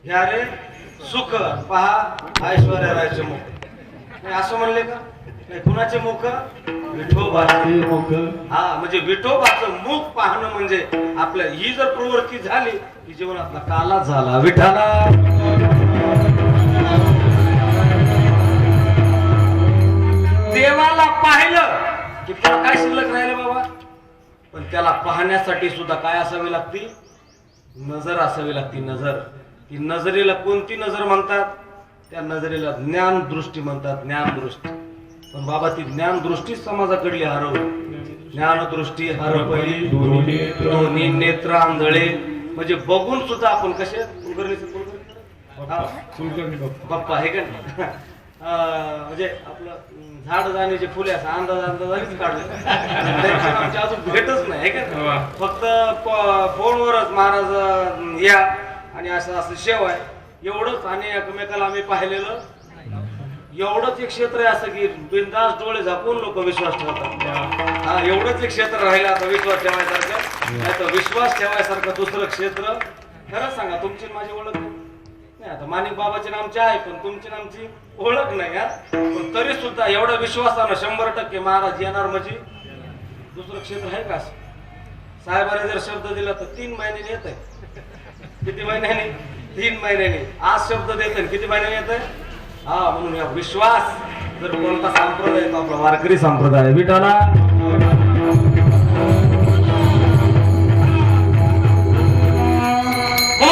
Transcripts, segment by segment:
ह्या रे सुख पहा ऐश्वर्या रायचे मुख. नाही असं म्हणले का? नाही, कुणाचे मुख? विठोबाचे मुख. हा म्हणजे विठोबाचं मुख पाहणं म्हणजे आपल्या ही जर प्रवृत्ती झाली की जीवनातला काला झाला. विठाला देवाला पाहिलं की त्याला काय शिल्लक राहिलं बाबा? पण त्याला पाहण्यासाठी सुद्धा काय असावी लागती? नजर असावी लागती. नजर. ती नजरेला कोणती नजर म्हणतात? त्या नजरेला ज्ञान दृष्टी म्हणतात. ज्ञान दृष्टी. पण बाबा ती ज्ञान दृष्टी समाजाकडली हरवली. ज्ञान दृष्टी हरपली दोन्ही नेत्र आंधळे. म्हणजे बघून सुद्धा आपण कसे बाप्पा हे का म्हणजे आपलं झाड जाण्याचे फुले असं अंदाजानेच काढले. अजून भेटच नाही का? फक्त फोनवरच महाराज या आणि असं असं शेव आहे एवढंच. आणि एकमेकाला आम्ही पाहिलेलं एवढंच एक क्षेत्र आहे असं की बिनधास्त डोळे झाकून लोक विश्वास ठेवतात. हा एवढंच एक क्षेत्र राहिलं आता विश्वास ठेवायसारखं. नाही तर विश्वास ठेवायसारखं दुसरं क्षेत्र खरंच सांगा तुमची माझी ओळख नाही. आता माणिक बाबाचे नामचे आहे पण तुमची नामची ओळख नाही. हा पण तरी सुद्धा एवढ्या विश्वासानं 100% महाराज येणार म्हणजे दुसरं क्षेत्र आहे का? साहेबांनी जर शब्द दिला तर 3 महिन्याने येत आहे. किती महिन्याने? 3 महिन्याने. आज शब्द देत किती महिन्याने येत आहे? हा म्हणून या विश्वास जर कोणता संप्रदाय तो आपला वारकरी संप्रदाय. विठाला म्हणून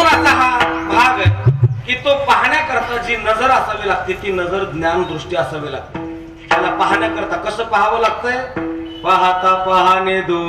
असा हा भाग आहे की तो पाहण्याकरता जी नजर असावी लागते ती नजर ज्ञान दृष्टी असावी लागते. त्याला पाहण्याकरता कसं पाहावं लागतंय? पाहता पाहणे दो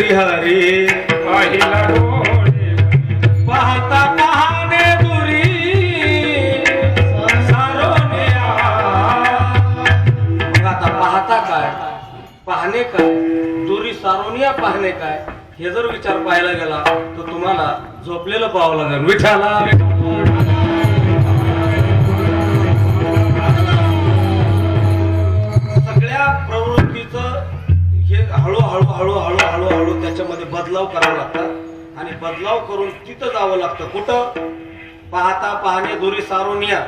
हरी पाहिला डोळे पाहता पाहणे दुरी सारोनिया. आता पाहता काय? पाहणे काय? दुरी सारोनिया पाहणे काय? हे जर विचार पाहायला गेला तर तुम्हाला झोपलेलं पाहावं लागेल. विठाला सगळ्या प्रवृत्तीचं हे हळूहळू हळूहळू हळूहळू त्याच्यामध्ये बदलाव करावा लागतात आणि बदलाव करून तिथं जावं लागतं. कुठं? पाहता पाहणे दुरी सारोनिया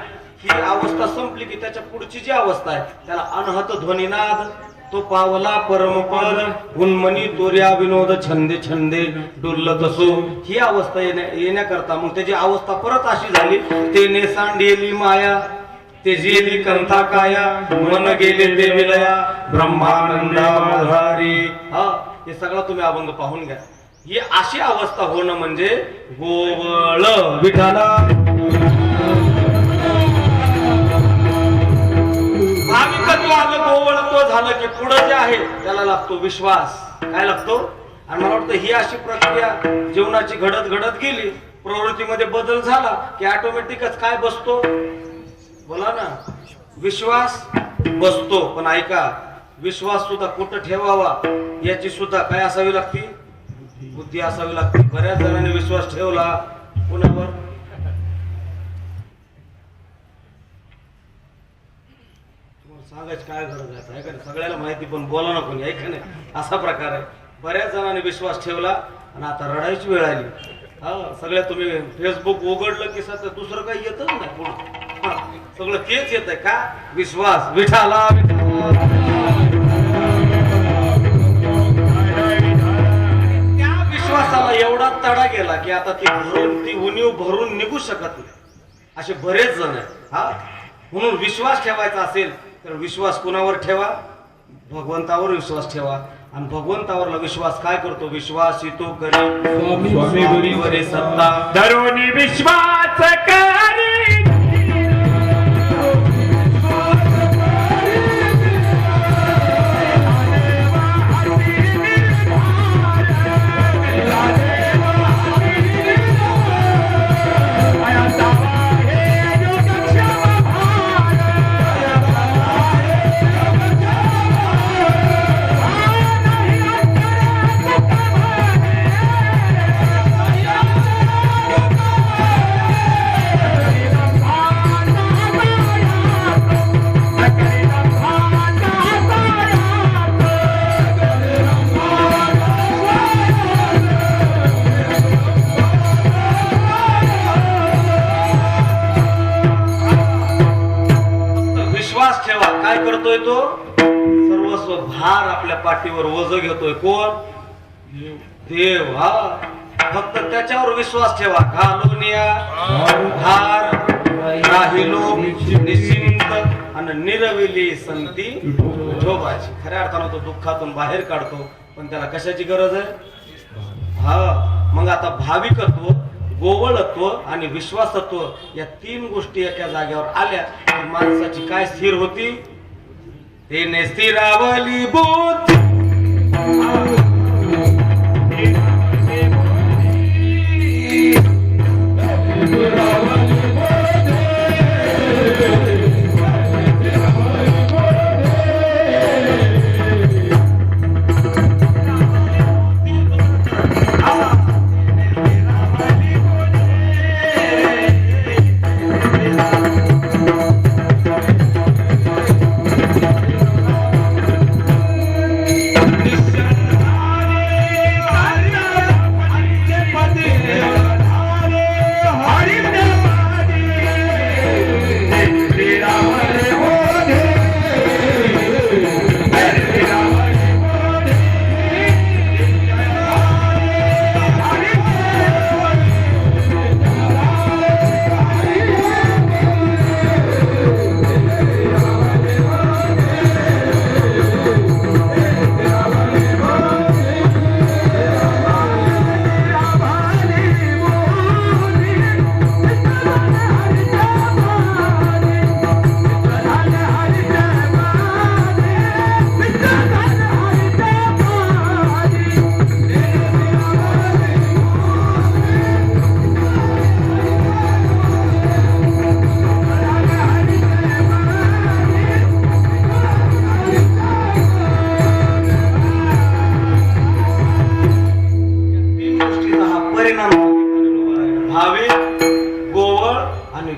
ही अवस्था संपली की त्याच्या पुढची जी अवस्था आहे त्याला अनहत ध्वनिनाद तो पावला परमपद उन्मनी तोर्या विनोद छंदे छंदे डुल्लतसो. ही अवस्था येण्याकरता मग त्याची अवस्था परत अशी झाली तेने सांडेली माया ते जेली कंथा काया मन गेले ते विलया ब्रह्मानंदा मधारी. हा हे सगळं तुम्ही अभंग पाहून घ्या. ही अशी अवस्था होणं म्हणजे गोवळ. विठाला भाविकत्व आलं गोवळत्व झालं की पुढे जे आहे त्याला लागतो विश्वास. काय लागतो? आणि मला वाटतं ही अशी प्रक्रिया जीवनाची घडत घडत गेली प्रवृत्तीमध्ये बदल झाला की ऑटोमॅटिकच काय बसतो? बोला ना. विश्वास बसतो. पण ऐका विश्वास सुद्धा कुठं ठेवावा याची सुद्धा काय असावी लागती? बुद्धी असावी लागते. बऱ्याच जणांनी विश्वास ठेवला कोणावर? तुम्हाला सांगायची काय गरज आहे? सगळ्याला माहिती पण बोला ना कोणी. ऐका नाही असा प्रकार आहे. बऱ्याच जणांनी विश्वास ठेवला आणि आता रडायची वेळ आली. हा सगळ्या तुम्ही फेसबुक उघडलं की सध्या दुसरं काही येतच नाही पुढे. सगळं तेच येत आहे का? विश्वास विठाला त्या विश्वासाला एवढा तडा गेला की आता ती उणीव भरून निघू शकत नाही. असे बरेच जण आहेत. हा, म्हणून विश्वास ठेवायचा असेल तर विश्वास कुणावर ठेवा? भगवंतावर विश्वास ठेवा. आणि भगवंतावरला विश्वास काय करतो? विश्वास येतो करी स्वामीवरी सत्ता धरोनी विश्वास करी काय करतोय तो? सर्वस्व भार आपल्या पाठीवर ओझ घेतोय. कोण? देव. हा, फक्त त्याच्यावर विश्वास ठेवा. घालूनिया भार राहिलो निश्चिंत आणि निरविली संती विठोबाची. खऱ्या अर्थानं तो दुःखातून बाहेर काढतो. पण त्याला कशाची गरज आहे? हा, मग आता भाविकत्व, गोवळत्व आणि विश्वासत्व या तीन गोष्टी एका जागेवर आल्या की माणसाची काय स्थिर होती? तेने स्थिरावली बुद्धी.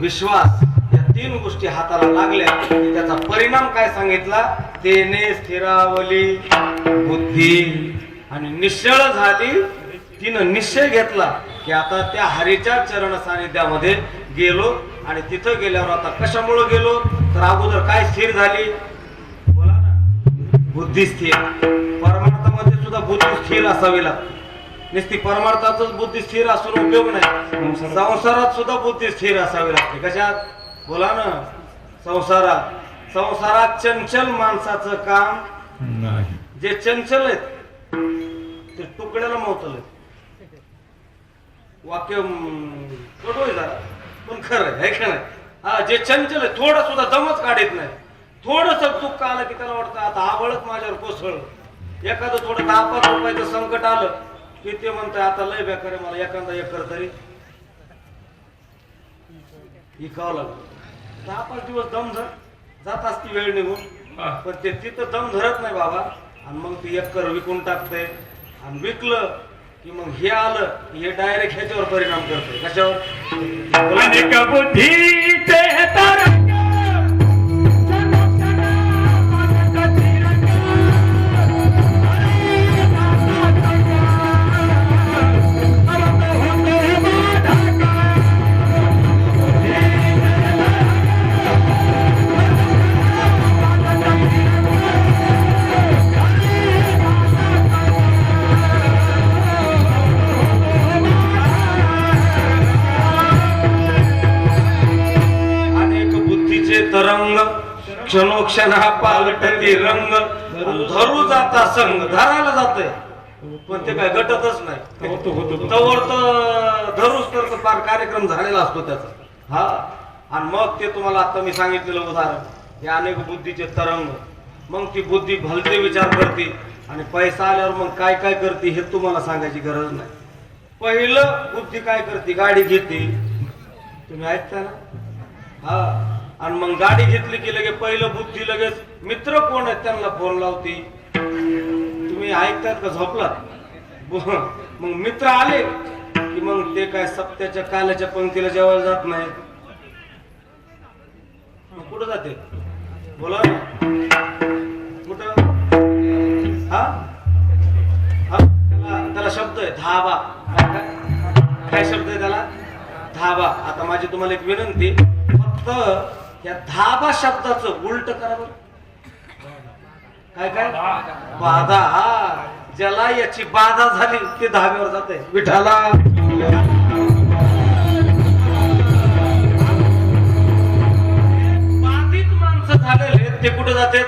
विश्वास या तीन गोष्टी हाताला लागल्या की त्याचा परिणाम काय सांगितला? तेने स्थिरावली बुद्धी. आणि निश्चळ झाली. तिनं निश्चय घेतला की आता त्या हरीच्या चरण सानिध्यामध्ये गेलो. आणि तिथं गेल्यावर आता कशामुळे गेलो? तर अगोदर काय स्थिर झाली? बोला ना, बुद्धी स्थिर. परमार्थामध्ये सुद्धा बुद्धी स्थिर असावी लागते. नुसती परमार्थातच बुद्धी स्थिर असून उपयोग नाही. संसारात सुद्धा बुद्धी स्थिर असावी लागते. कशात? बोला ना, संसारात चंचल माणसाचं काम नाही. जे चंचल आहेत ते तुकड्याला मावतल. वाक्य कडू जरा पण खरं आहे का नाही? हा, जे चंचल आहे थोडं सुद्धा दमच काढत नाही. थोडस दुःख आलं की त्याला वाटतं आता आवडत माझ्यावर कोसळ. एखादं थोडं 10-5 रुपयाचं संकट आलं की ते म्हणताय आता लय बेकार आहे, मला एखादा एकर तरी विकावं लागलं. 10-5 दिवस दम जात असती वेळ निघून. पण ते तिथं दम धरत नाही बाबा. आणि मग ते एकर विकून टाकते. आणि विकलं की मग हे आलं हे डायरेक्ट ह्याच्यावर परिणाम करते. कशावर? अनेक बुद्धीचे तरंग तरंग क्षणोक्षणा पालटती रंग धरू जाता संग धरायला जातंय पण ते काय गटतच नाही तवर तर धरूच तर फार कार्यक्रम झालेला असतो त्याचा हा आणि मग ते तुम्हाला आता मी सांगितलेलं उदाहरण हे अनेक बुद्धीचे तरंग मग ती बुद्धी भलते विचार करते आणि पैसा आल्यावर मग काय काय करते हे तुम्हाला सांगायची गरज नाही पहिलं बुद्धी काय करते गाडी घेते तुम्ही ऐकता ना हा आणि मग गाडी घेतली की लगेच पहिलं बुद्धी लगेच मित्र कोण आहेत त्यांना फोन लावते तुम्ही ऐकतात का झोपलात मग मित्र आले की मग ते काय सप्त्याच्या काल्याच्या पंक्तीला जेवायला जात नाही मग कुठं जाते बोला ना कुठं हा त्याला शब्द आहे धाबा काय शब्द आहे त्याला धाबा आता माझी तुम्हाला एक विनंती फक्त या धाबा शब्दाचं उलट करा बरं काय काय बाधा हा ज्याला याची बाधा झाली ते धाब्यावर जाते विठाला बाधित माणसं झालेले ते कुठे जाते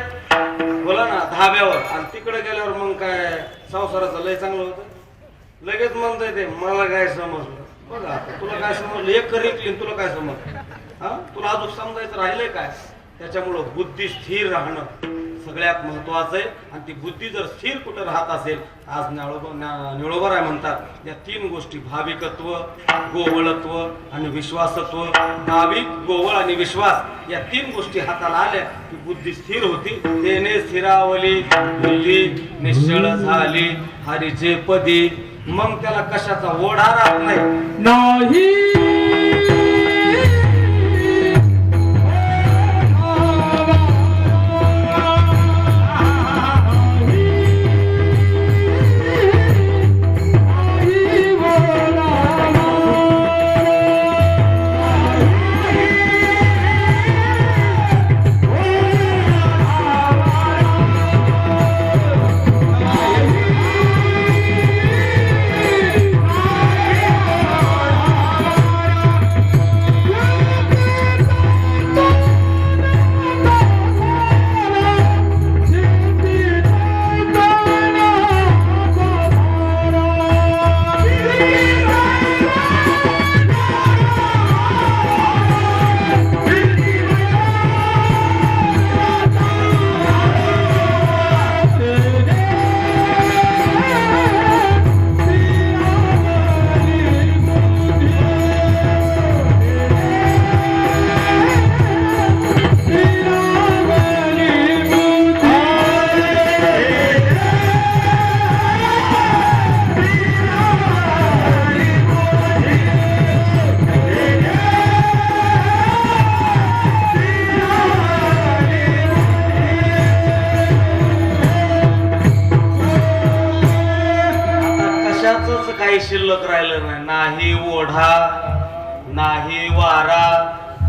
बोला ना धाब्यावर आणि तिकडे गेल्यावर मग काय संसाराचं लय चांगलं होतं लगेच म्हणताय ते मला काय समजलं बघा आता तुला काय समजलं एक करीन तुला काय समजलं हा तुला अजून समजायचं राहिलंय काय त्याच्यामुळं बुद्धी स्थिर राहणं सगळ्यात महत्वाचं आहे आणि ती बुद्धी जर स्थिर कुठं राहत असेल आज निळोबर आहे म्हणतात या तीन गोष्टी भाविकत्व गोवळत्व आणि विश्वासत्व भाविक गोवळ आणि विश्वास या तीन गोष्टी हाताला आल्या की बुद्धी स्थिर होती तेने स्थिरावली बुद्धी निश्चळ झाली हरीचे पदी मग त्याला कशाचा ओढा राहत नाही काही शिल्लक राहिलं नाही नाही ओढा नाही वारा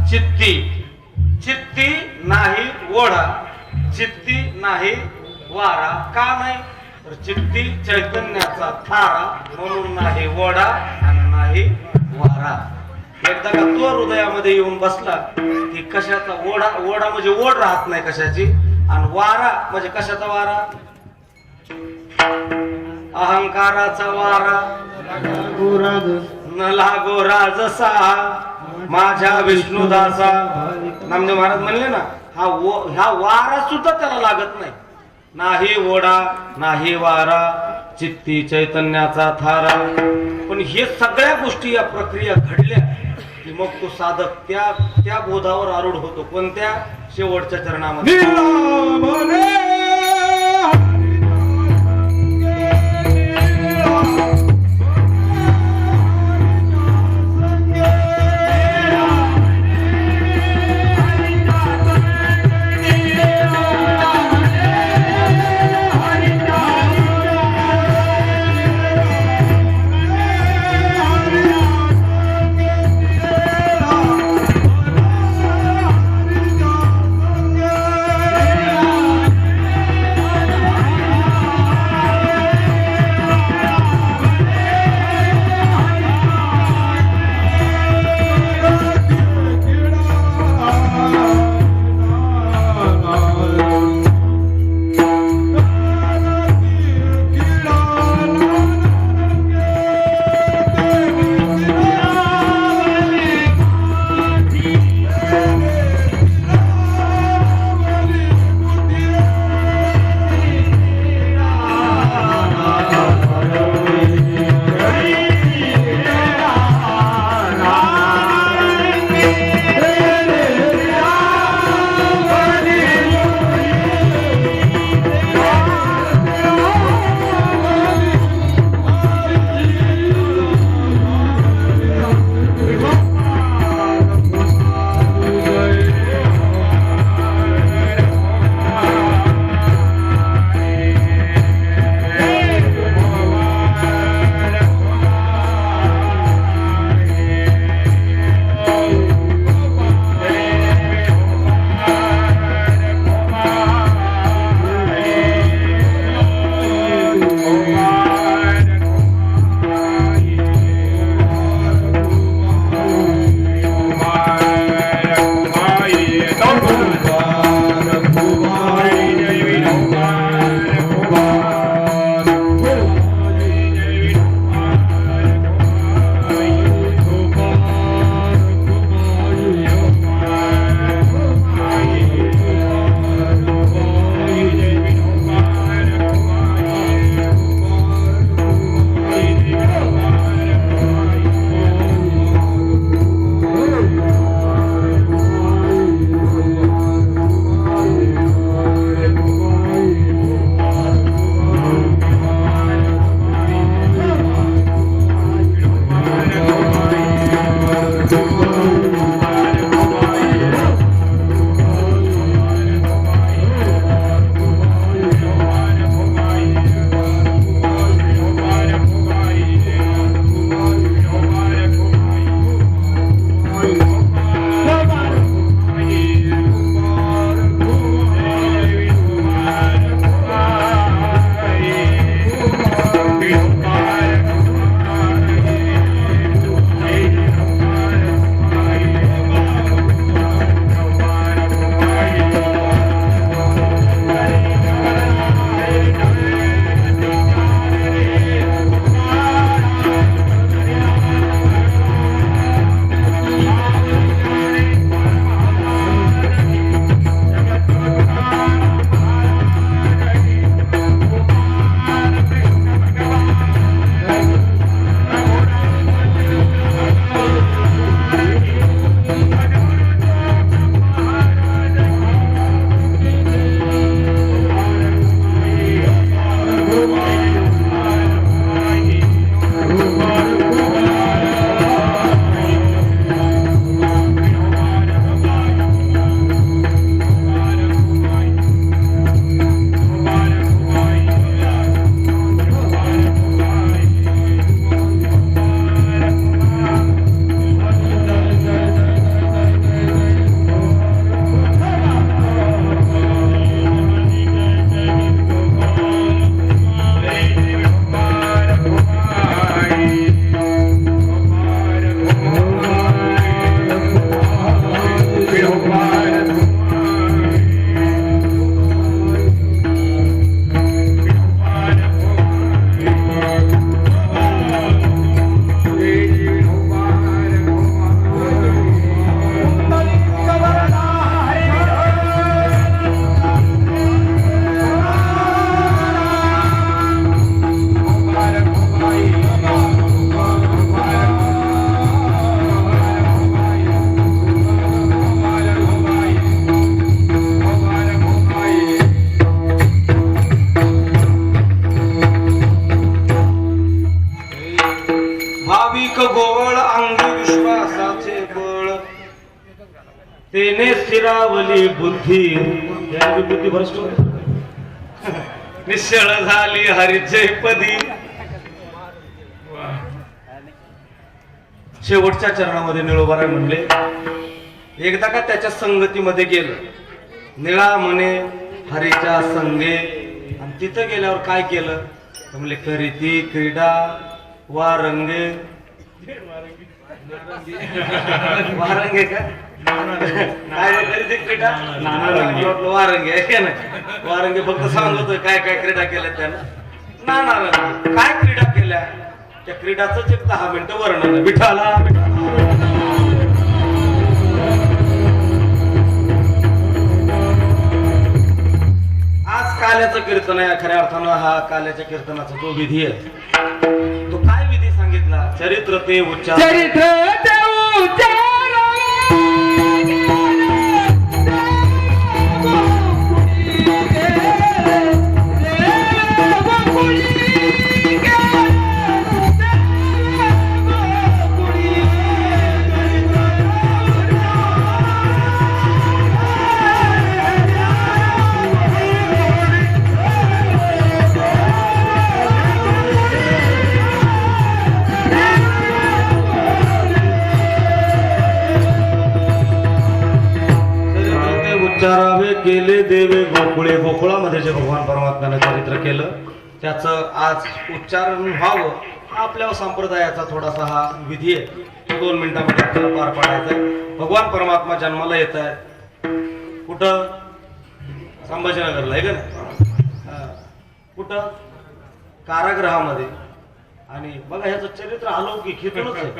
चित्ती चित्ती नाही ओढा चित्ती नाही वारा का नाही तर चित्ती चैतन्याचा थारा म्हणून नाही ओढा आणि नाही वारा एकदा का तो हृदयामध्ये येऊन बसला की कशाचा ओढा ओढा म्हणजे ओढ राहत नाही कशाची आणि वारा म्हणजे कशाचा वारा अहंकाराचा वारा न लागो राजसा माझ्या विष्णुदासा नामदेव महाराज म्हणले ना हा वारा सुद्धा त्याला लागत नाही नाही ओढा नाही वारा चित्ती चैतन्याचा थारा पण हे सगळ्या गोष्टी या प्रक्रिया घडल्या की मग तो साधक त्या बोधावर आरूढ होतो कोणत्या शेवटच्या चरणामध्ये तेने स्थिरावली बुद्धी, त्याची बुद्धी भ्रष्ट होते. निश्चळ झाली हरीचे पदी. शेवटच्या चरणामध्ये निळोबाराय म्हणले, एकदा का त्याच्या संगतीमध्ये गेलं, निळा म्हणे हरीच्या संगे, आणि तिथं गेल्यावर काय केलं तर म्हणले, करीती क्रीडा वारंगे. वारंगे का काय रे, करीती क्रीडा वारंगे आहे का नाही. वारंगे फक्त सांगतोय काय काय क्रीडा केल्या त्यानं. नाना काय क्रीडा केल्या, त्या क्रीडाच एक 10 मिनिटं वर्णन. विठाला आज काल्याचं कीर्तन आहे. खऱ्या अर्थानं हा काल्याच्या कीर्तनाचा जो विधी आहे, तो काय विधी सांगितला, चरित्र ते उच्चार. चरित्र ते उच्चार. उच्चारावे केले देवे गोकुळे. गोकुळामध्ये जे भगवान परमात्म्याने चरित्र केलं त्याचं आज उच्चारण व्हावं, हा आपल्या संप्रदायाचा थोडासा हा विधी आहे. 2 मिनिटांमध्ये आपल्याला पार पाडायचा आहे. भगवान परमात्मा जन्माला येत आहेत कुठं, संभाजीनगरला आहे का नाही, कुठं कारागृहामध्ये. आणि बघा ह्याचं चरित्र अलौकिक हितूनच आहे.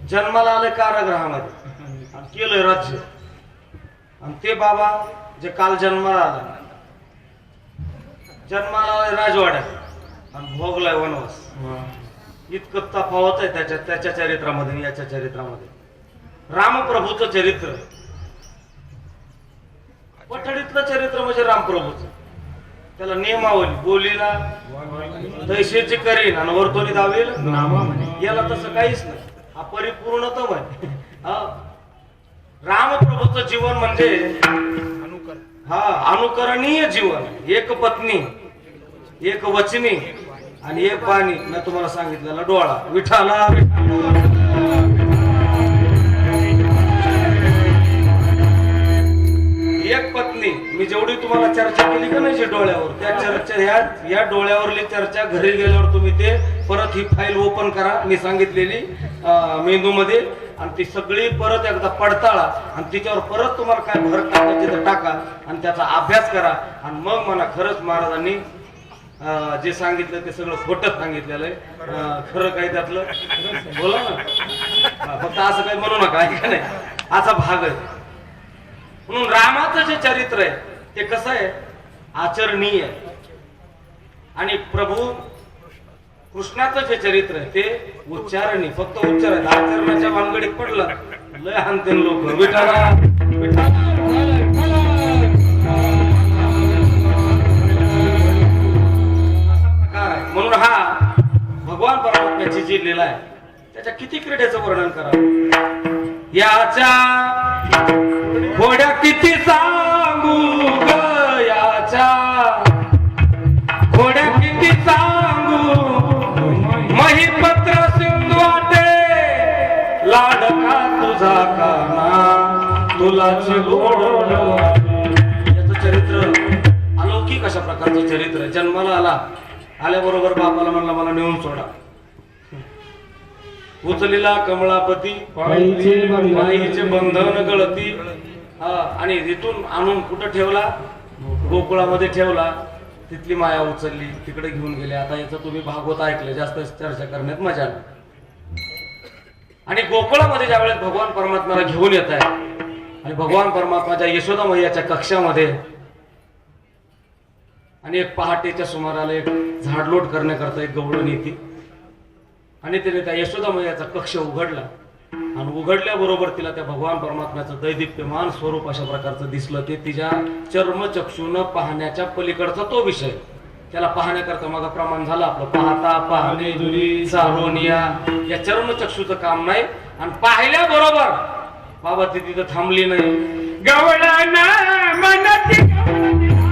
जन्माला आले कारागृहामध्ये आणि केलंय राज्य. आणि ते बाबा जे काल जन्माला आला, राजवाड्यात आणि भोगलाय वनवास. इतकं तफावत आहे त्याच्या चरित्रामध्ये याच्या चरित्रामध्ये. रामप्रभूचं चरित्र, पठडीतलं चरित्र म्हणजे रामप्रभूचं. त्याला नियमावली, बोलीला तैसेची करीन आणि वर्तोनी दावेल. याला तसं काहीच नाही, हा परिपूर्णतम आहे. रामप्रभूचं जीवन म्हणजे अनुकरणीय जीवन. एक पत्नी, एक वचनी आणि एक पाणी. मी तुम्हाला सांगितलेला डोळा. विठाला एक पत्नी. मी जेवढी तुम्हाला चर्चा केली का नाही डोळ्यावर, त्या चर्चा या डोळ्यावरली चर्चा घरी गेल्यावर तुम्ही ते परत ही फाईल ओपन करा मी सांगितलेली मेंदूमध्ये, आणि ती सगळी परत एकदा पडताळा आणि तिच्यावर परत तुम्हाला काय भर टाकायची तर टाका आणि त्याचा अभ्यास करा. आणि मग मला खरंच महाराजांनी जे सांगितलं ते सगळं खोटं सांगितलेलं आहे. खरं काही त्यातलं बोला ना, फक्त असं काही म्हणू नका, ऐका नाही, असा भाग आहे. म्हणून रामाचं जे चरित्र आहे ते कसं आहे, आचरणीय आहे. आणि प्रभू कृष्णाचं जे चरित्र आहे ते उच्चारणी, फक्त उच्चार आहे. आचरणाच्या भानगडीत पडलं लय हानते लोक. विठाला म्हणून हा भगवान परमात्म्याची जी लीला आहे त्याच्या किती क्रीडेचं वर्णन करावं. याच्या घोड्या किती सांगू ग, याच्या घोड्या किती सांगू, महिपत्र सिंधू वाटे लाडका तुझा काना तुलाची गोड. याचं चरित्र अलौकिक अशा प्रकारचं चरित्र आहे. जन्माला आल्याबरोबर बापाला म्हणला मला नेऊन सोडा. उचलीला कमळापती, माईचे बंधन गळती. आणि तिथून आणून कुठं ठेवला, गोकुळामध्ये ठेवला. तिथली माया उचलली, तिकडे घेऊन गेले. आता याचं तुम्ही भागवत ऐकलं, जास्त चर्चा करण्यात मजा नाही. आणि गोकुळामध्ये ज्या वेळेस भगवान परमात्म्याला घेऊन येत आहे आणि भगवान परमात्माच्या यशोदा मैयाच्या कक्षामध्ये, आणि एक पहाटेच्या सुमाराला एक झाडलोट करण्याकरता एक गवळण येते आणि तिने त्या यशोदा मैयाचा कक्ष उघडला. आणि उघडल्याबरोबर तिला त्या भगवान परमात्म्याचं दैदिप्यमान स्वरूप अशा प्रकारचं दिसलं. ते तिच्या चर्मचक्षून पाहण्याच्या पलीकडचा तो विषय. त्याला पाहण्याकरता मग प्रमाण झालं आपलं पाहता पाहणे दुरी सारोनिया. या चर्मचक्षूचं काम नाही. आणि पाहिल्याबरोबर बाबा ती तिथं थांबली नाही. गवळण मनती गवळणीला,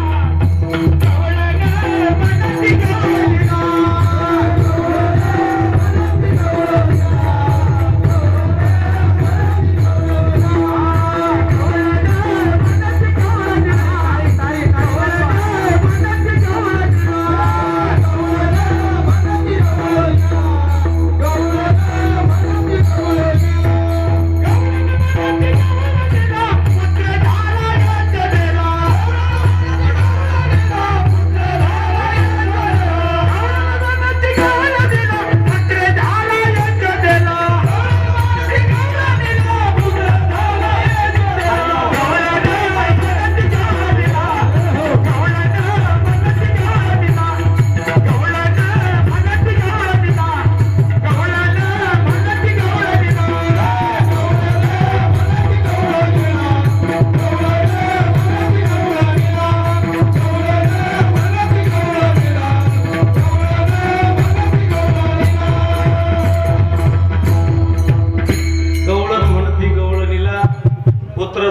गवळण मनती गवळणीला,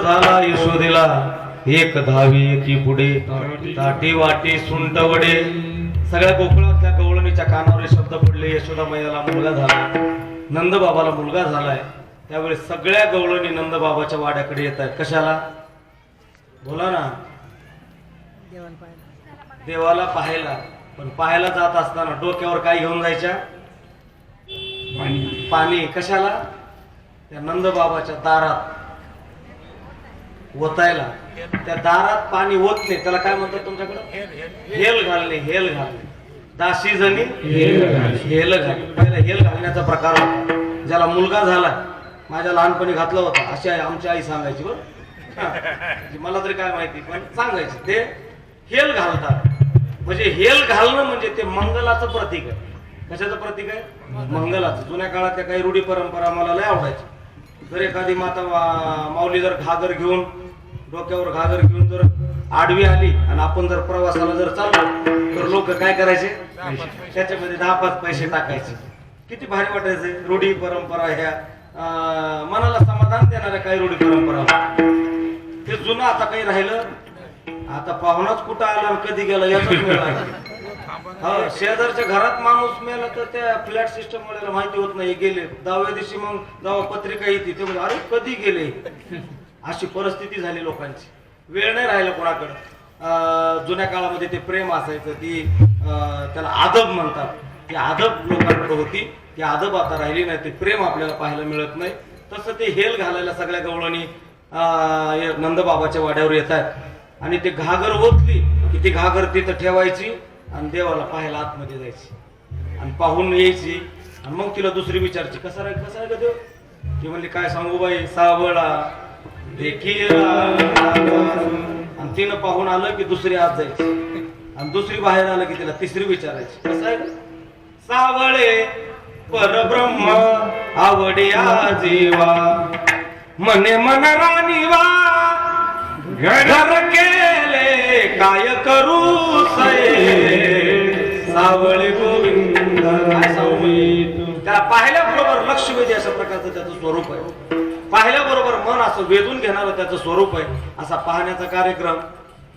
झाला यशोदेला, एक धावी एकी पुढे, ताटी वाटी सुंट वडे. सगळ्या गोकुळातल्या गवळणीच्या कानावर शब्द पडले. यशोदा मैयाला मुलगा झाला, नंदबाबाला मुलगा झालाय. त्यावेळी सगळ्या गवळणी नंदबाबाच्या वाड्याकडे येत आहेत. कशाला? बोला ना. देवाला पाहायला. पण पाहायला जात असताना डोक्यावर काय घेऊन जायच्या? पाणी. कशाला? त्या नंदबाबाच्या दारात ओतायला. त्या दारात पाणी ओत नाही, त्याला काय म्हणतात तुमच्याकडे? हेल घालणे. हेल घालणे. दाशी जणी हेल घालणे. पहिला हेल घालण्याचा प्रकार होता. ज्याला मुलगा झाला, माझ्या लहानपणी घातला होता अशी आमची आई सांगायची. बरं, मला तरी काय माहिती, पण सांगायची ते हेल घालतात. म्हणजे हेल घालणं म्हणजे ते मंगलाचं प्रतीक आहे. कशाचं प्रतीक आहे? मंगलाचं. जुन्या काळातल्या काही रूढी परंपरा मला लय आवडायची. जर एखादी माता माऊली जर घागर घेऊन, डोक्यावर घागर घेऊन जर आडवी आली आणि आपण जर प्रवासाला जर चाललो, तर लोक काय करायचे? त्याच्यामध्ये 10-5 पैसे टाकायचे. किती भारी वाटायचे. रूढी परंपरा ह्या मनाला समाधान देणाऱ्या काही रूढी परंपरा. ते जुनं आता काही राहिलं. आता पाहुणाच कुठं आला आणि कधी गेला याचाच वेळ आहे. शेजारच्या घरात माणूस मेला तर त्या फ्लॅट सिस्टम वाल्याला माहिती होत नाही, गेले. 10व्या दिवशी मग जेव्हा पत्रिका येते ते म्हणजे अरे कधी गेले. अशी परिस्थिती झाली लोकांची. वेळ नाही राहिला कोणाकडं. जुन्या काळामध्ये ते प्रेम असायचं, ती त्याला आदब म्हणतात, ती आदब लोकांकडे होती. ती आदब आता राहिली नाही. ते प्रेम आपल्याला पाहायला मिळत नाही. तसं ते हेल घालायला सगळ्या गवळणी नंदबाबाच्या वाड्यावर येत आहेत. आणि ते घागर ओतली की ती घागर तिथं ठेवायची आणि देवाला पाहायला आतमध्ये जायची आणि पाहून यायची. आणि मग तिला दुसरी विचारची, कसा आहे का देव? ती म्हणली, काय सांगू बाई, सावळा देखील. आणि तिनं पाहून आलं की दुसरी आत जायची आणि दुसरी बाहेर आलं की तिला तिसरी विचारायची, कसं आहे? सावळे परब्रह्म आवड्या जीवा, मने मन राणीवा, घर केले काय करू सये, सावळे गोविंद. काय सांगू? त्याला पाहिल्याबरोबर लक्ष वेधी अशा प्रकारचं त्याचं स्वरूप आहे. पाहिल्याबरोबर मन असं वेधून घेणारं त्याचं स्वरूप आहे. असा पाहण्याचा कार्यक्रम.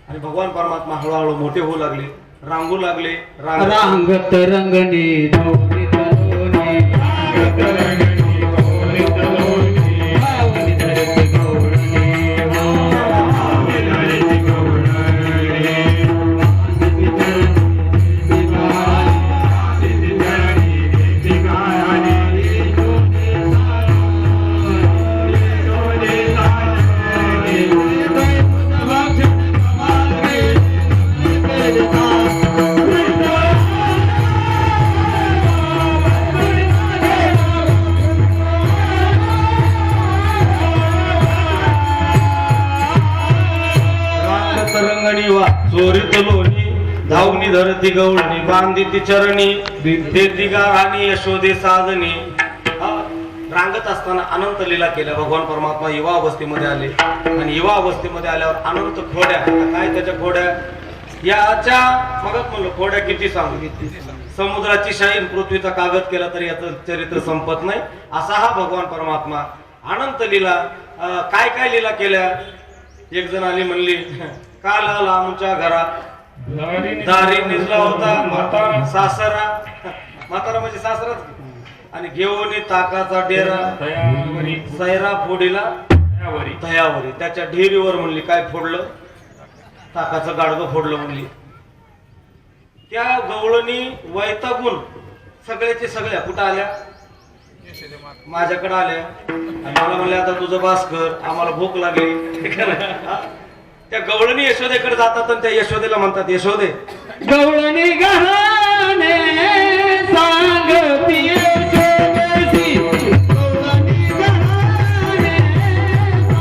आणि भगवान परमात्मा हळूहळू मोठे होऊ लागले, रांगू लागले. रांगत रंगणी दोन्ही तलोनी, रांगत रंगणी दोन्ही तलोनी, भावनी धरती गवळणी, भावनी धरती गवळणी, भावनी धरती गाणी, चोरीत लोणी, धावणी धरती गवळणी, बांधिती चरणी, देती गाणी यशोदे साजनी. रांगत असताना अनंत लीला केल्या. भगवान परमात्मा युवा अवस्थेमध्ये आले आणि युवा अवस्थेमध्ये आल्यावर अनंत खोड्या. काय त्याच्या खोड्या? याच्या मगच म्हणलं खोड्या किती सांगू. समुद्राची शाईन पृथ्वीचा कागद केला तरी याचं चरित्र संपत नाही. असा हा भगवान परमात्मा. अनंत लीला काय काय लीला केल्या. एक जण आली म्हणली, काल आमच्या घरात दारी निजला होता सासरा. म्हातारा म्हणजे सासराच. आणि घेऊन ताकाचा डेरा सैरा फोडीला दह्यावरी. त्याच्या ढेरीवर म्हणली काय फोडलं, ताकाचं गाडगं फोडलं म्हणली. त्या गवळणी वैतागून सगळ्याचे सगळ्या कुठं आल्या, माझ्याकडे आल्या. आणि मला म्हणले आता तुझं बास कर, आम्हाला भूक लागली. त्या गवळणी यशोदेकडे जातात आणि त्या यशोदेला म्हणतात, यशोदे गवळणी गहाणे सांगती यशोदेसी. गवळणी गहाणे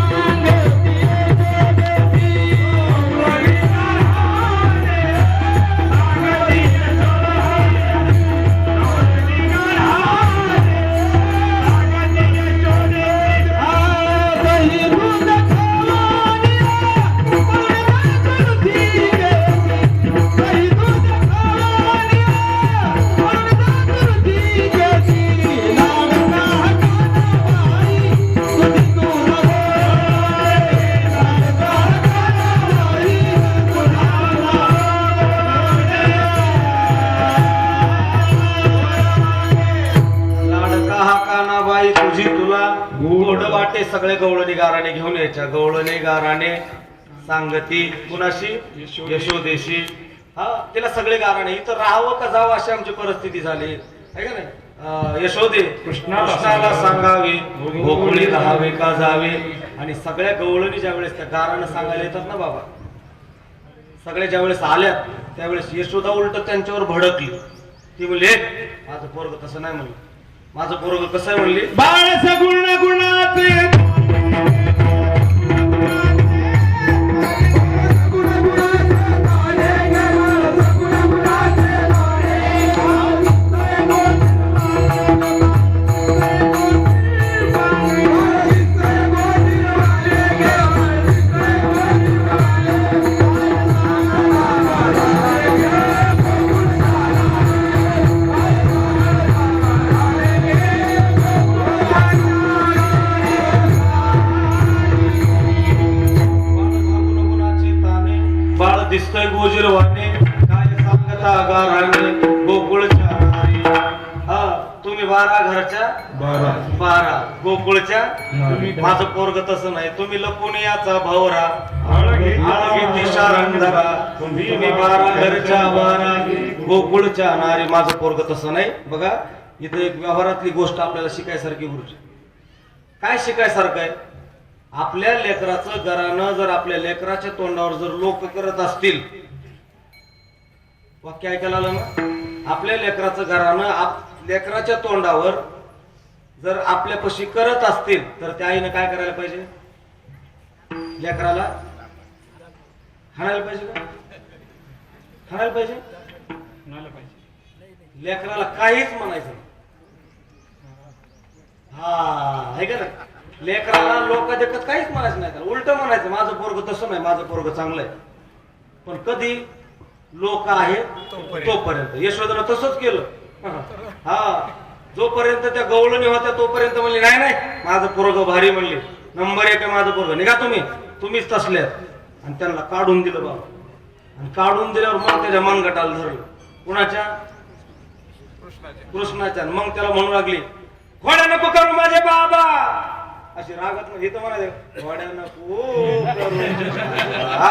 सांगती यशोदेसी. गवळणी गहाणे सांगती यशोदेसी. आ दही दूध खावानी तुझी तुला गोड वाटे. सगळे गवळणी गाराने घेऊन यायच्या. गवळणी गाराने सांगती कुणाशी, यशोदेशी. हा तिला सगळे गाराने. इथं राहावं का जावं अशी आमची परिस्थिती झाली आहे का नाही. यशोदे कृष्णाला सांगावे, गोकुळी राहावे का जावे. आणि सगळ्या गवळणी ज्या वेळेस त्या गारानं सांगायला येतात ना बाबा, सगळ्या ज्या वेळेस आल्यात त्यावेळेस यशोदा उलट त्यांच्यावर भडकली. ती म्हणली, माझं पोरग तसं नाही म्हणलं, माझं पोरग कसं आहे म्हणली, बाळ सगुण गुणाचे दिसतोय गोजीरवाने. काय सांगता गाराने गोकुळच्या नारी. हा तुम्ही 12 घरच्या 12 गोकुळच्या. माझं पोरग तसं नाही. तुम्ही लपून याचा भावरा शारंगधरा. तुम्ही 12 घरच्या 12 गोकुळच्या नारी. माझं पोरग तसं नाही. बघा इथे एक व्यवहारातली गोष्ट आपल्याला शिकायसारखी. गुरुजी काय शिकायसारखं आहे, आपल्या लेकराचं घरानं जर आपल्या लेकराच्या तोंडावर जर लोक करत असतील, वाक्य ऐकायला आलं ना, आपल्या लेकराचं घरानं लेकराच्या तोंडावर जर आपल्यापाशी करत असतील तर त्या आईनं काय करायला पाहिजे, लेकराला हाणायला पाहिजे का, हाणायला पाहिजे, लेकराला काहीच म्हणायचं. हा आहे का ना, लेकराला लोक देखत काहीच म्हणायचं नाही, उलट म्हणायचं माझं पोरग तसं नाही, माझं पोरग चांगलं आहे. पण कधी लोक आहेत तोपर्यंत. यशोदानं तसंच केलं. हा जोपर्यंत त्या गवळणी होत्या तोपर्यंत म्हणली नाही नाही माझं पोरग भारी, म्हणली नंबर 1 आहे माझं पोरग, निघा तुम्हीच तसल्यात. आणि त्यांना काढून दिलं बाबा. आणि काढून दिल्यावर मग त्याच्या मनगटाला धरलं. कुणाच्या, कृष्णाच्या. मग त्याला म्हणू लागली घोड्या नको करू माझे बाबा, अशी रागात हे तर म्हणायचं घोड्या नको करू. हा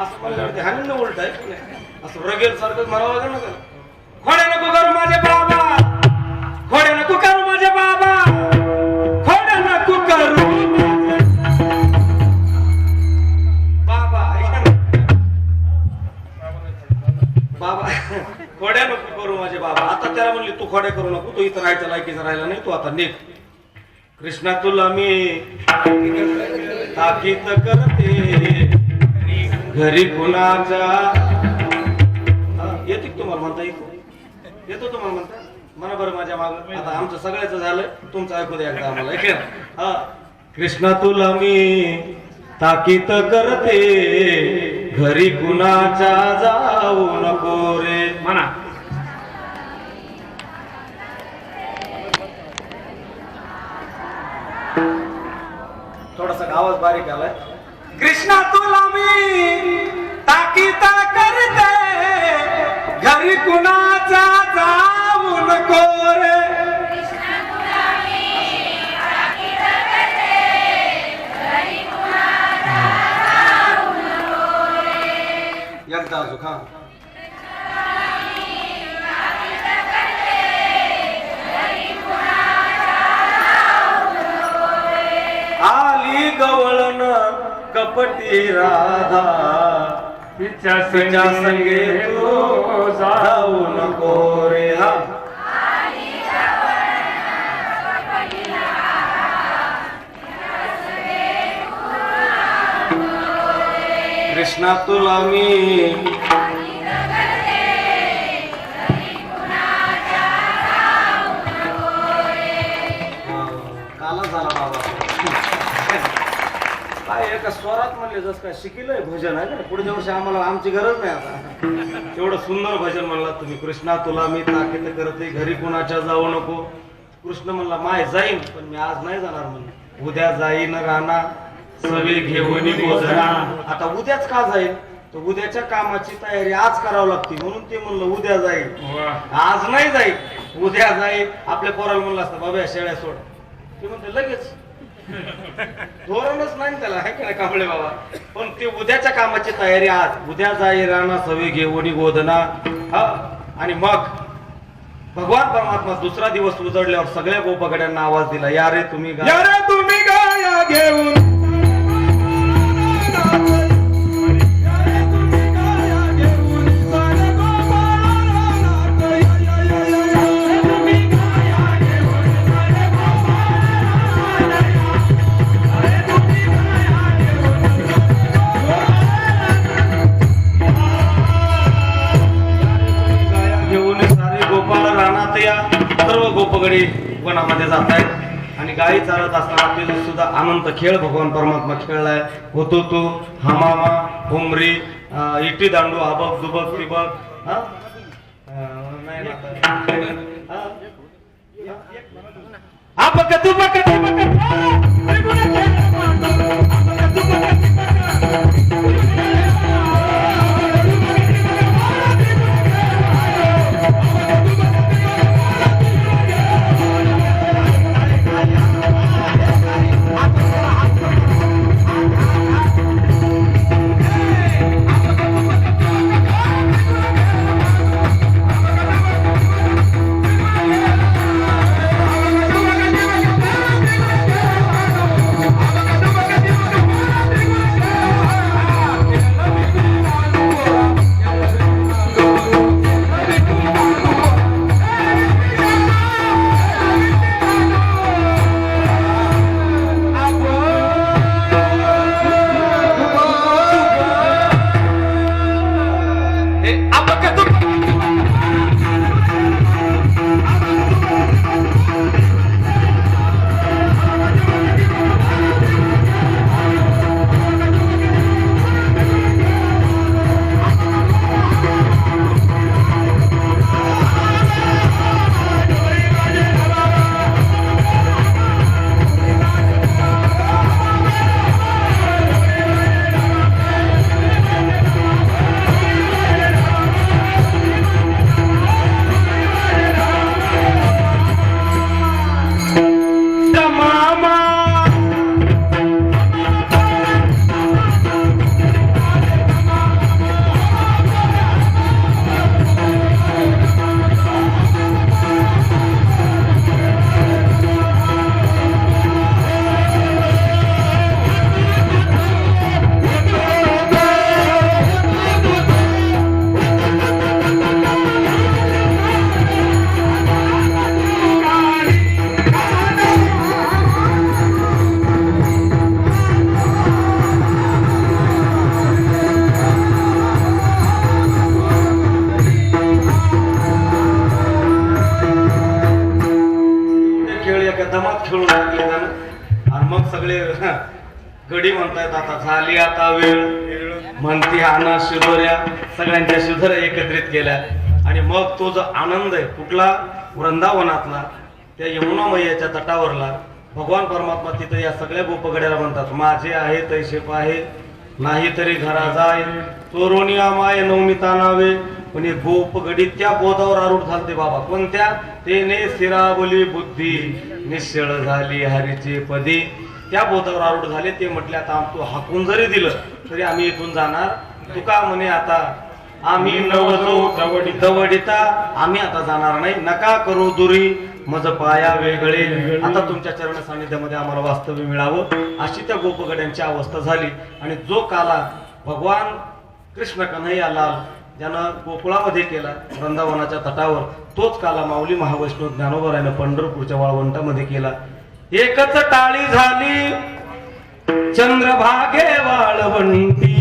असं म्हणलं ते हानी उलट आहे, असं रगेल सारखंच म्हणावं लागेल ना. घोड्या नको करू माझे बाबा, घोड्या नको करू माझे बाबा, घोड्या नको करू बाबा. बाबा खोड्या नको करू माझे बाबा. आता त्याला म्हणली तू खोड्या करू नको, तू इथं राहायच्या लायकीचा राहिला नाही, तू आता निघ. कृष्णा तुला मी ताकीद करते घरी कुणाच्या. येते तुम्हाला म्हणता, येतो तुम्हाला म्हणता, म्हणा बरं माझ्या माग. आता आमचं सगळ्याच झालंय, तुमचं ऐकू द्या एकदा आम्हाला. ऐक हा, कृष्णा तुला मी ताकीद करते घरी कुणाच्या जाऊ नको रे. म्हणा थोडासा आवाज बारीक आलाय. कृष्णा तुला मी ताकीद करते, घरी कुणाचा जाऊ नको रे. एकदा अजून हा. आली गवळण कपटी राधा, तिच्या संगे तू जाऊ नको रे. हा. कृष्णा तुला मी काला झाला बाबा. काय एका स्वरात म्हणले जस काय शिकिलंय भजन आहे ना. पुढच्या वर्षी आम्हाला आमची गरज नाही आता. एवढं सुंदर भजन म्हणला तुम्ही. कृष्णा तुला मी ताकीद करते, घरी कुणाच्या जाऊ नको. कृष्ण म्हणला माय जाईन, पण मी आज नाही जाणार म्हणले. उद्या जाईन राणा सवे घेऊन गोधरा. आता उद्याच का जाईल, तर उद्याच्या कामाची तयारी आज करावं लागते, म्हणून ते म्हणलं उद्या जाईल. आज नाही जाईल, उद्या जाईल. आपल्या पोराला म्हणलं असतं बाबा शेळ्या सोड, ते म्हणते लगेच. धोरणच नाही त्याला, आहे का कांबळे बाबा. पण ते उद्याच्या कामाची तयारी आज. उद्या जाई राणा सवे घेऊन गोधना. हा. आणि मग भगवान परमात्मा दुसरा दिवस उजडल्यावर सगळ्या गोपगड्यांना आवाज दिला, या रे तुम्ही गा, या रे तुम्ही गाया घेऊन, सर्व गोपगडी वनामध्ये जात आहेत. आणि गायी चालत असताना ते सुद्धा अनंत खेळ भगवान परमात्मा खेळलाय. होतो तो हमामा हुमरी इटी दांडू आबक दुबक तिबक. नाही आपक तुबक खेळून लागले त्यानं. आणि मग सगळे गडी म्हणतायत आता झाली आता वेळ, म्हणती आना शिदोऱ्या. सगळ्यांच्या शिदोऱ्या एकत्रित केल्या. आणि मग तो जो आनंद आहे कुठला, वृंदावनातला त्या यमुना मैयाच्या तटावरला, भगवान परमात्मा तिथं या सगळ्या गोपगड्याला म्हणतात, माझे आहे तैसे पाहे नाही तरी घरा जाय चोरोनी आमाय नवनीता नावे. पण हे गोपगडी त्या बोधावर आरूढ झालते बाबा. कोणत्या? तेने सिरावली बुद्धी निश्चळ झाली हरीचे पदी. त्या बोधावर आरूढ झाले. ते म्हटले आता तू हाकून जरी दिलं तरी आम्ही इथून जाणार. तुका म्हणे आता आम्ही नवतो दवडिता आम्ही आता जाणार नाही. नका करू दुरी मज पाया वेगळे. आता तुमच्या चरण सानिध्यामध्ये आम्हाला वास्तव्य मिळावं. अशी त्या गोपगड्यांची अवस्था झाली. आणि जो काला भगवान कृष्ण कन्हैया लाल ज्यानं गोकुळामध्ये केला वृंदावनाच्या तटावर, तोच काला माऊली महावैष्णव ज्ञानोबरायानं पंढरपूरच्या वाळवंटामध्ये केला. एकच टाळी झाली चंद्रभागे वाळवंटी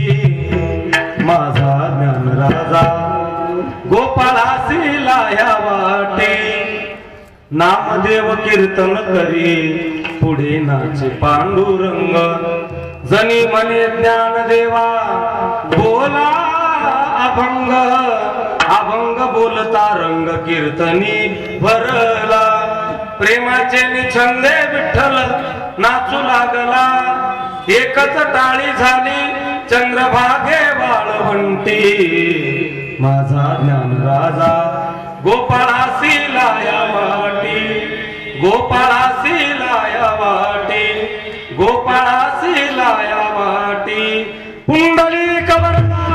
माझा ज्ञान राजा गोपाळासी लाया वाटे. नामदेव कीर्तन करी पुढे नाचे पांडुरंग जनी मने ज्ञान देवा बोला अभंग. अभंग बोलता रंग कीर्तनी भरला. प्रेमाचे निछंदे विठ्ठल नाचू लागला. एकच टाळी झाली चंद्रभागे वाळवंटी माझा ज्ञान राजा गोपाळासी लाया वाटी. गोपाळासी लाया वाटी. गोपाळासी लाया वाटी. पुंडलिक वरदा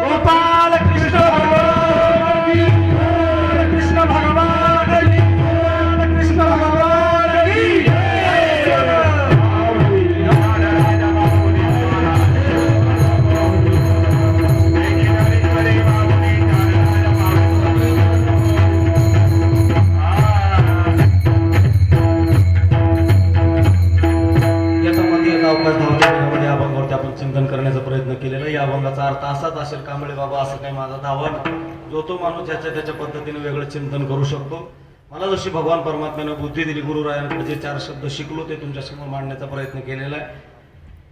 गोपाल कृष्ण भगवान की. कृष्ण भगवान की. कृष्ण भगवान की. आपण चिंतन करण्याचा प्रयत्न केलेला. या अभंगाचा अर्थ असाच असेल कांबळे बाबा, असं काही माझा दावा नाही. जो तो माणूस ज्याच्या त्याच्या पद्धतीने वेगळं चिंतन करू शकतो. मला जशी भगवान परमात्म्याने बुद्धी दिली, गुरुरायांकडे जे 4 शब्द शिकलो ते तुमच्यासमोर मांडण्याचा प्रयत्न केलेला आहे.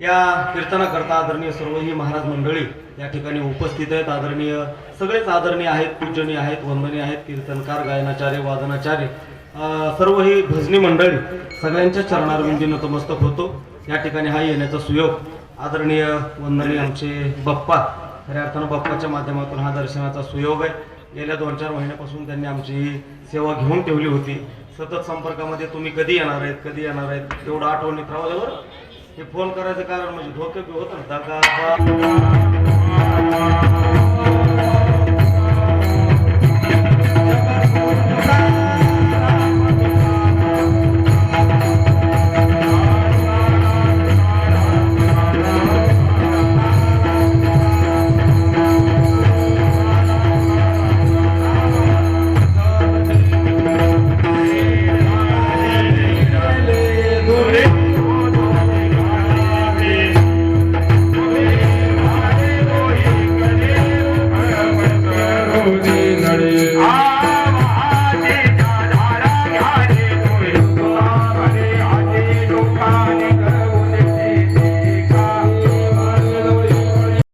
या कीर्तनाकरता आदरणीय सर्वही महाराज मंडळी या ठिकाणी उपस्थित आहेत. आदरणीय सगळेच आदरणीय आहेत, पूजनीय आहेत, वंदनीय आहेत. कीर्तनकार, गायनाचार्य, वादनाचार्य, सर्व ही भजनी मंडळी सगळ्यांच्या चरणारविंदी नतमस्तक होतो. या ठिकाणी हा येण्याचा सुयोग आदरणीय वंदनीय आमचे बाप्पा, खऱ्या अर्थानं बाप्पाच्या माध्यमातून हा दर्शनाचा सुयोग आहे. गेल्या 2-4 महिन्यापासून त्यांनी आमची ही सेवा घेऊन ठेवली होती. सतत संपर्कामध्ये तुम्ही कधी येणार आहेत, कधी येणार आहेत, तेवढं आठवणीत राहिल्यावर हे फोन करायचं कारण म्हणजे धोके होत नसतात का.